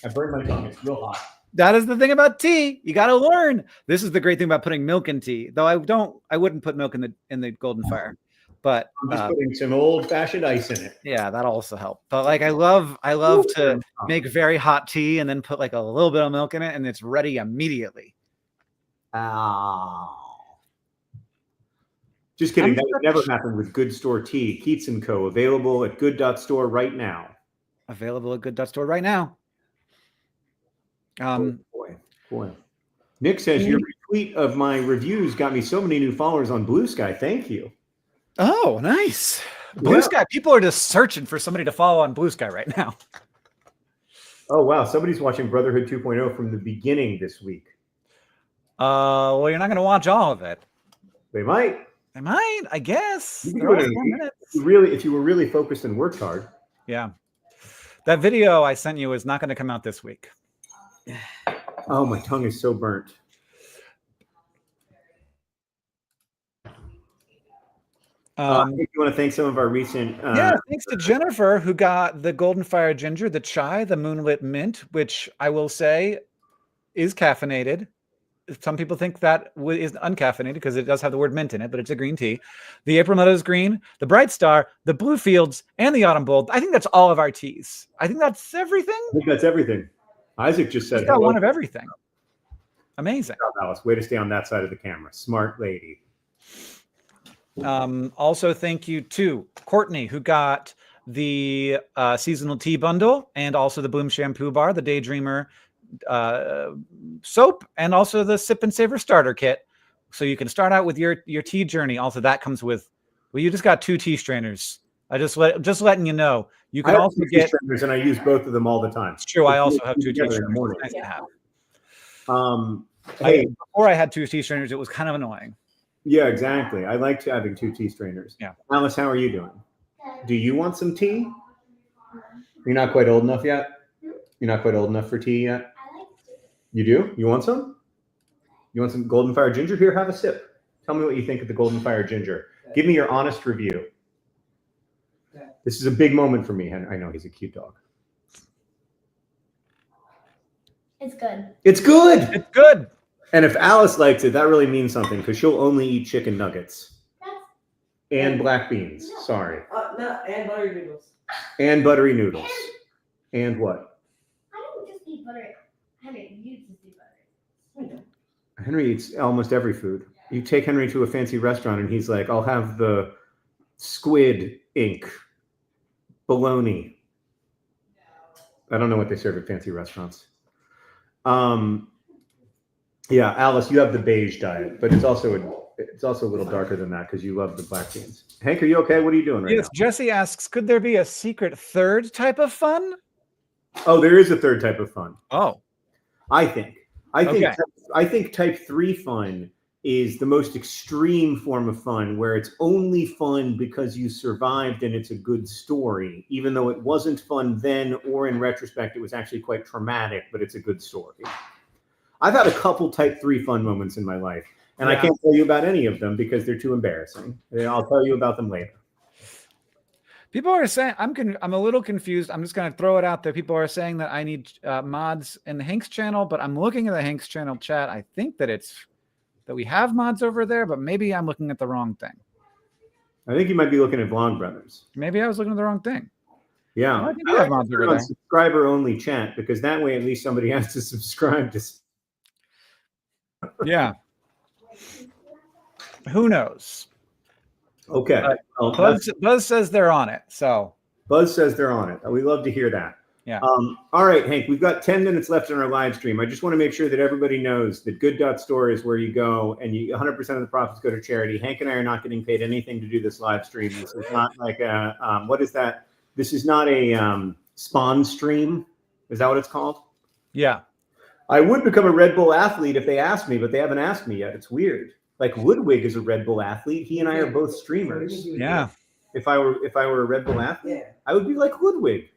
I burned my tongue. It's real hot. That is the thing about tea. You got to learn. This is the great thing about putting milk in tea. Though I wouldn't put milk in the golden fire. But I'm just putting some old-fashioned ice in it. Yeah, that'll also help. But like I love to make very hot tea and then put like a little bit of milk in it and it's ready immediately. Just kidding. That would never happen with Good Store Tea. Keats & Co. Available at good.store right now. Available at good.store right now. Boy. Nick says your retweet of my reviews got me so many new followers on Blue Sky. Thank you. Oh, nice. Blue Sky. People are just searching for somebody to follow on Blue Sky right now. Oh, wow. Somebody's watching Brotherhood 2.0 from the beginning this week. Well, you're not going to watch all of it. They might. I guess. If you were really focused and worked hard. Yeah. That video I sent you is not going to come out this week. Oh, my tongue is so burnt. If you want to thank some of our recent. Yeah, thanks to Jennifer, who got the Golden Fire Ginger, the chai, the Moonlit Mint, which I will say is caffeinated. Some people think that is uncaffeinated because it does have the word mint in it, but it's a green tea. The April Meadows Green, the Bright Star, the Blue Fields, and the Autumn Bold. I think that's all of our teas. I think that's everything. I think that's everything. Isaac just said She's got hello. one of everything. Amazing. Alice, way to stay on that side of the camera. Smart lady. Also, thank you to Courtney, who got the seasonal tea bundle and also the Bloom shampoo bar, the Daydreamer soap, and also the Sip and Savor starter kit. So you can start out with your tea journey. Also, that comes with, well, you just got 2 tea strainers. Just letting you know. You can also get strainers, and I use both of them all the time. It's true. I also have 2 tea Together in the strainers. morning. It's nice to have. Hey, Before I had 2 tea strainers, it was kind of annoying. yeah, exactly. I liked having 2 tea strainers. Yeah. Alice, how are you doing? Do you want some tea? You're not quite old enough yet? You're not quite old enough for tea yet? I like to. You do? You want some? You want some Golden Fire Ginger? Here, have a sip. Tell me what you think of the Golden Fire Ginger. Give me your honest review. This is a big moment for me. I know he's a cute dog. It's good. It's good. It's good. And if Alice likes it, that really means something because she'll only eat chicken nuggets That's and black beans. Sorry. No, and buttery noodles. And buttery noodles. And what? I don't just eat butter. Henry, you just eat butter. Henry eats almost every food. You take Henry to a fancy restaurant and he's like, I'll have the squid ink bologna. I don't know what they serve at fancy restaurants. Yeah, Alice, you have the beige diet, but it's also a little darker than that because you love the black beans. Hank, are you okay? What are you doing right Yes, Jesse asks, could there be a secret third type of fun? now? Oh, there is a third type of fun. Oh, I think Okay. type 3 fun is the most extreme form of fun where it's only fun because you survived and it's a good story, even though it wasn't fun then or in retrospect, it was actually quite traumatic, but it's a good story. I've had a couple type 3 fun moments in my life, and I Yeah. can't tell you about any of them because they're too embarrassing. I'll tell you about them later. people are saying I'm a little confused. I'm just going to throw it out there. People are saying that I need mods in the Hanks channel, but I'm looking at the Hanks channel chat. I think that we have mods over there, but maybe I'm looking at the wrong thing. I think you might be looking at Vlog Brothers. Maybe I was looking at the wrong thing. Yeah. I think we have mods over on there. subscriber only chat because that way at least somebody has to subscribe to. Yeah. Who knows? Okay. Well, Buzz says they're on it. So Buzz says they're on it. We love to hear that. Yeah. All right, Hank, we've got 10 minutes left in our live stream. I just want to make sure that everybody knows that Good.Store is where you go and 100% of the profits go to charity. Hank and I are not getting paid anything to do this live stream. This is not like a, what is that? This is not a spawn stream. Is that what it's called? yeah. I would become a Red Bull athlete if they asked me, but they haven't asked me yet. It's weird. Like Ludwig is a Red Bull athlete. He and I are both streamers. Yeah. If I were a Red Bull athlete, Yeah. I would be like Ludwig.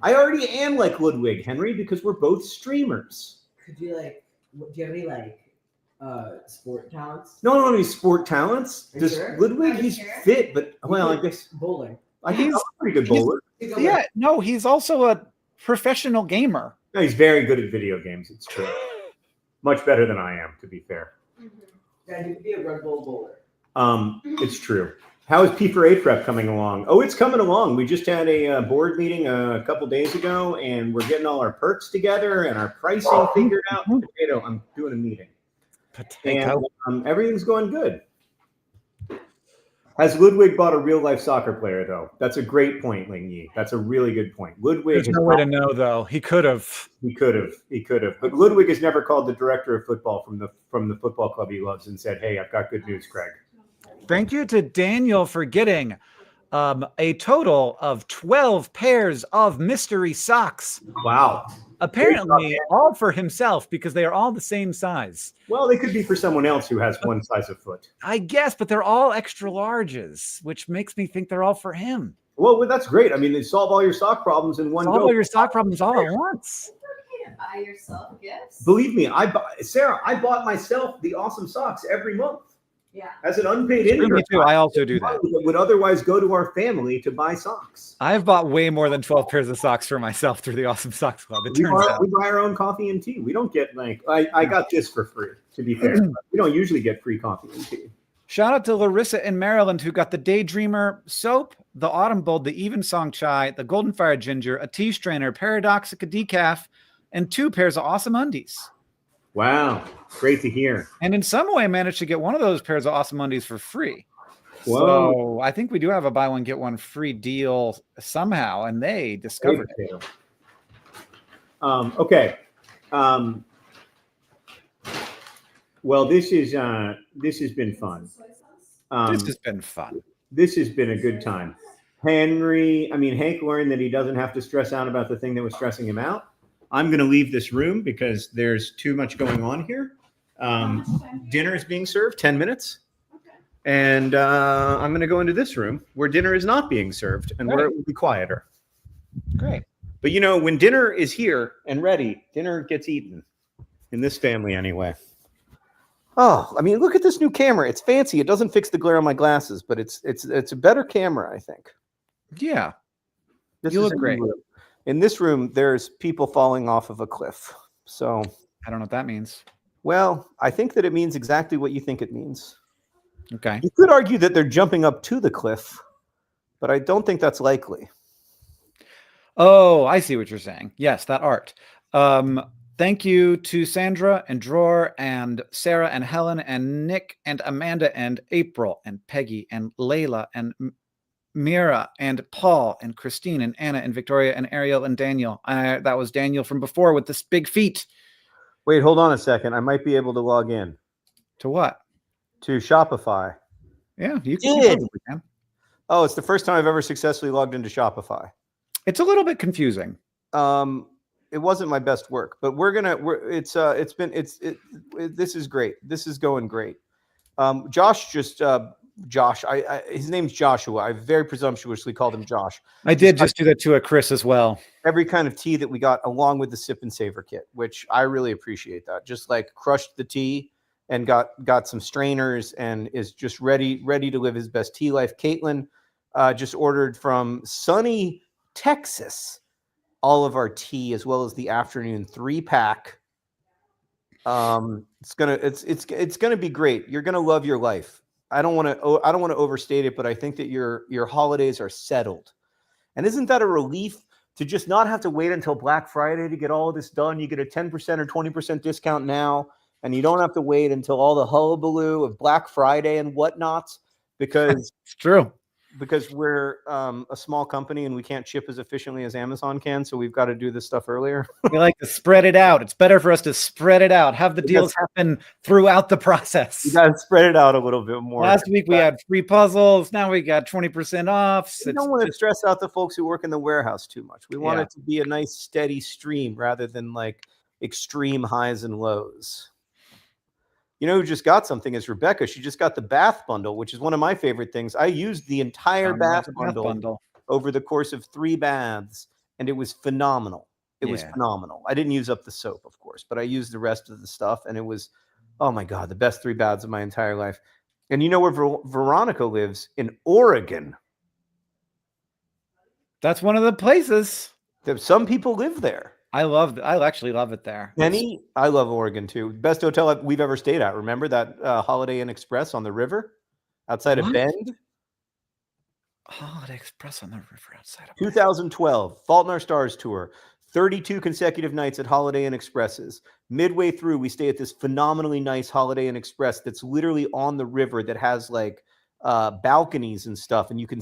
I already am like Ludwig, Henry, because we're both streamers. Could you do you have any sport talents? No, any sport talents. Are you Does sure? Ludwig? Are you He's sure? fit, but well, I guess Bowling. I think I'm a pretty good bowler. Yeah. No, he's also a professional gamer. No, he's very good at video games. It's true. Much better than I am, to be fair. Yeah, you could be a Red Bull bowler. It's true. How is P4A prep coming along? Oh, it's coming along. We just had a board meeting a couple days ago, and we're getting all our perks together and our pricing figured out. Potato, I'm doing a meeting. Potato. And everything's going good. Has Ludwig bought a real life soccer player though? That's a great point, Ling Yi. That's a really good point. Ludwig There's has no way to know though. He could have. he could have. But Ludwig has never called the director of football from the football club he loves and said, "Hey, I've got good news, Craig." Thank you to Daniel for getting a total of 12 pairs of mystery socks. Wow. Apparently, all for himself because they are all the same size. Well, they could be for someone else who has one size of foot. I guess, but they're all extra larges, which makes me think they're all for him. Well, that's great. I mean, they solve all your sock problems in one Solve go. all your sock problems all at once. Okay to buy yourself gifts. Believe me, Sarah, I bought myself the awesome socks every month. Yeah. as an unpaid Me intern, too. I also do that. money that would otherwise go to our family to buy socks. I've bought way more than 12 pairs of socks for myself through the Awesome Socks Club. It We turns buy, out. we buy our own coffee and tea. We don't get like I got this for free, to be fair. We don't usually get free coffee and tea. Shout out to Larissa in Maryland who got the Daydreamer soap, the Autumn Bold, the Evensong Chai, the Golden Fire Ginger, a tea strainer, Paradoxica decaf, and 2 pairs of awesome undies. Wow, great to hear. And in some way managed to get one of those pairs of awesome undies for free. Whoa. So I think we do have a buy one, get one free deal somehow, and they discovered it. Okay. Well, this has been fun. This has been fun. This has been a good time. Hank learned that he doesn't have to stress out about the thing that was stressing him out. I'm going to leave this room because there's too much going on here. Dinner is being served, 10 minutes. And I'm going to go into this room where dinner is not being served and where it will be quieter. Great. But you know, when dinner is here and ready, dinner gets eaten. In this family, anyway. Oh, I mean, look at this new camera. It's fancy. It doesn't fix the glare on my glasses, but it's a better camera, I think. Yeah. This You is look a new great. room. In this room, there's people falling off of a cliff. So, I don't know what that means. well, I think that it means exactly what you think it means. Okay. You could argue that they're jumping up to the cliff, but I don't think that's likely. Oh, I see what you're saying. Yes, that art. Thank you to Sandra and Dror and Sarah and Helen and Nick and Amanda and April and Peggy and Layla and Mira and Paul and Christine and Anna and Victoria and Ariel and Daniel. That was Daniel from before with this big feet. Wait, hold on a second. I might be able to log in To what? to Shopify. Yeah, you Did. can. Oh, it's the first time I've ever successfully logged into Shopify. It's a little bit confusing. It wasn't my best work, but this is great. This is going great. Josh, his name's Joshua. I very presumptuously called him Josh. I did just do that to a Chris as well. Every kind of tea that we got along with the sip and savor kit, which I really appreciate that. Just like crushed the tea and got some strainers and is just ready to live his best tea life. Caitlin just ordered from sunny Texas all of our tea as well as the afternoon 3-pack. It's gonna be great. You're gonna love your life. I don't want to overstate it, but I think that your holidays are settled. And isn't that a relief to just not have to wait until Black Friday to get all of this done? You get a 10% or 20% discount now, and you don't have to wait until all the hullabaloo of Black Friday and whatnot, because It's true. because we're a small company and we can't ship as efficiently as Amazon can. So we've got to do this stuff earlier. We like to spread it out. It's better for us to spread it out, have the deals happen throughout the process. You got to spread it out a little bit more. Last week we had free puzzles. Now we got 20% off. We don't want to stress out the folks who work in the warehouse too much. We want Yeah. it to be a nice steady stream rather than like extreme highs and lows. You know who just got something is Rebecca. She just got the bath bundle, which is one of my favorite things. I used the entire bath bundle over the course of 3 baths, and it was phenomenal. It was phenomenal. I didn't use up the soap, of course, but I used the rest of the stuff, and it was, oh my God, the best 3 baths of my entire life. And you know where Veronica lives? In Oregon. That's one of the places. Some people live there. I actually love it there. Penny, I love Oregon too. Best hotel we've ever stayed at. Remember that Holiday Inn Express on the river outside of Bend? Holiday Express on the river outside of 2012, Fault in Our Stars tour. 32 consecutive nights at Holiday Inn Expresses. Midway through, we stay at this phenomenally nice Holiday Inn Express that's literally on the river that has like balconies and stuff, and you can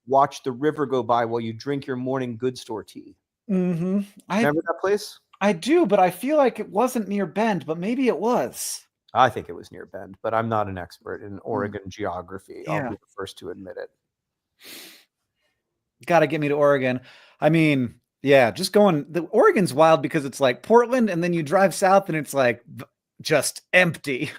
watch the river go by while you drink your morning good store tea. Mm-hmm. Remember that place? I do, but I feel like it wasn't near Bend, but maybe it was. I think it was near Bend, but I'm not an expert in Oregon geography. I'll be the first to admit it. Got to get me to Oregon. I mean, yeah, just going. The Oregon's wild because it's like Portland, and then you drive south, and it's like just empty,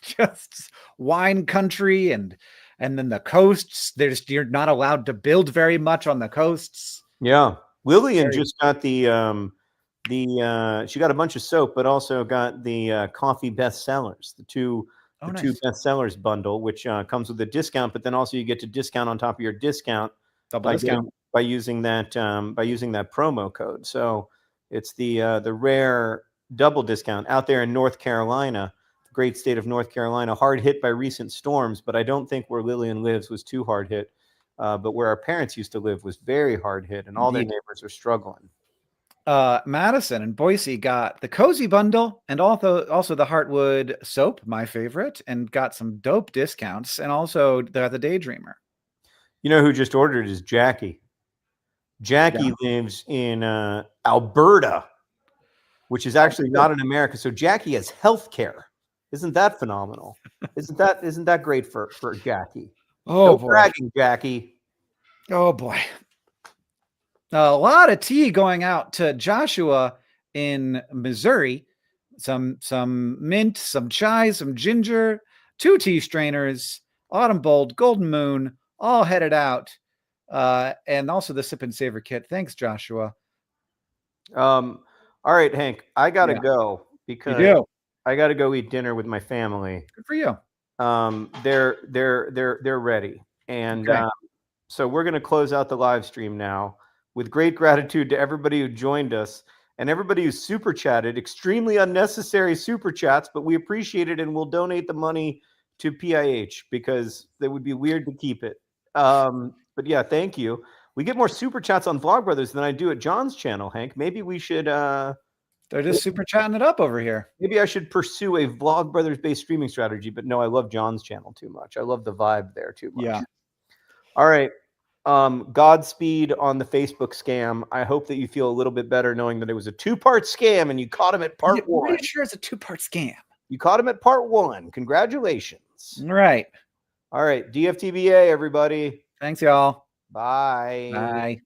just wine country, and then the coasts. You're not allowed to build very much on the coasts. Yeah. Lillian just got she got a bunch of soap, but also got the coffee bestsellers, the 2 Oh, the nice. two bestsellers bundle, which comes with a discount, but then also you get to discount on top of your discount Double discount. by using that promo code. So it's the rare double discount out there in North Carolina, the great state of North Carolina, hard hit by recent storms, but I don't think where Lillian lives was too hard hit. But where our parents used to live was very hard hit, and all their Indeed. neighbors are struggling. Madison and Boise got the cozy bundle and also the Heartwood soap, my favorite, and got some dope discounts, and also the Daydreamer. You know who just ordered is Jackie. Jackie lives in Alberta, which is actually not in America. So Jackie has health care. Isn't that phenomenal? Isn't that great for Jackie? Oh, No boy. bragging, Jackie. Oh boy. A lot of tea going out to Joshua in Missouri. Some mint, some chai, some ginger, 2 tea strainers, Autumn Bold, Golden Moon, all headed out. And also the Sip and Savor kit. Thanks, Joshua. All right, Hank, I gotta Yeah. go You because do. I gotta go eat dinner with my family. Good for you. They're ready, and Okay. so we're gonna close out the live stream now with great gratitude to everybody who joined us and everybody who super chatted. Extremely unnecessary super chats, but we appreciate it, and we'll donate the money to PIH because it would be weird to keep it. But yeah, thank you. We get more super chats on Vlogbrothers than I do at John's channel, Hank. Maybe we should. They're just super chatting it up over here. Maybe I should pursue a Vlogbrothers based streaming strategy. But no, I love John's channel too much. I love the vibe there too much. Yeah. All right. Godspeed on the Facebook scam. I hope that you feel a little bit better knowing that it was a 2-part scam and you caught him at part We're 1. pretty sure it's a 2-part scam. You caught him at part 1. Congratulations. Right. All right. DFTBA, everybody. Thanks, y'all. Bye. Bye.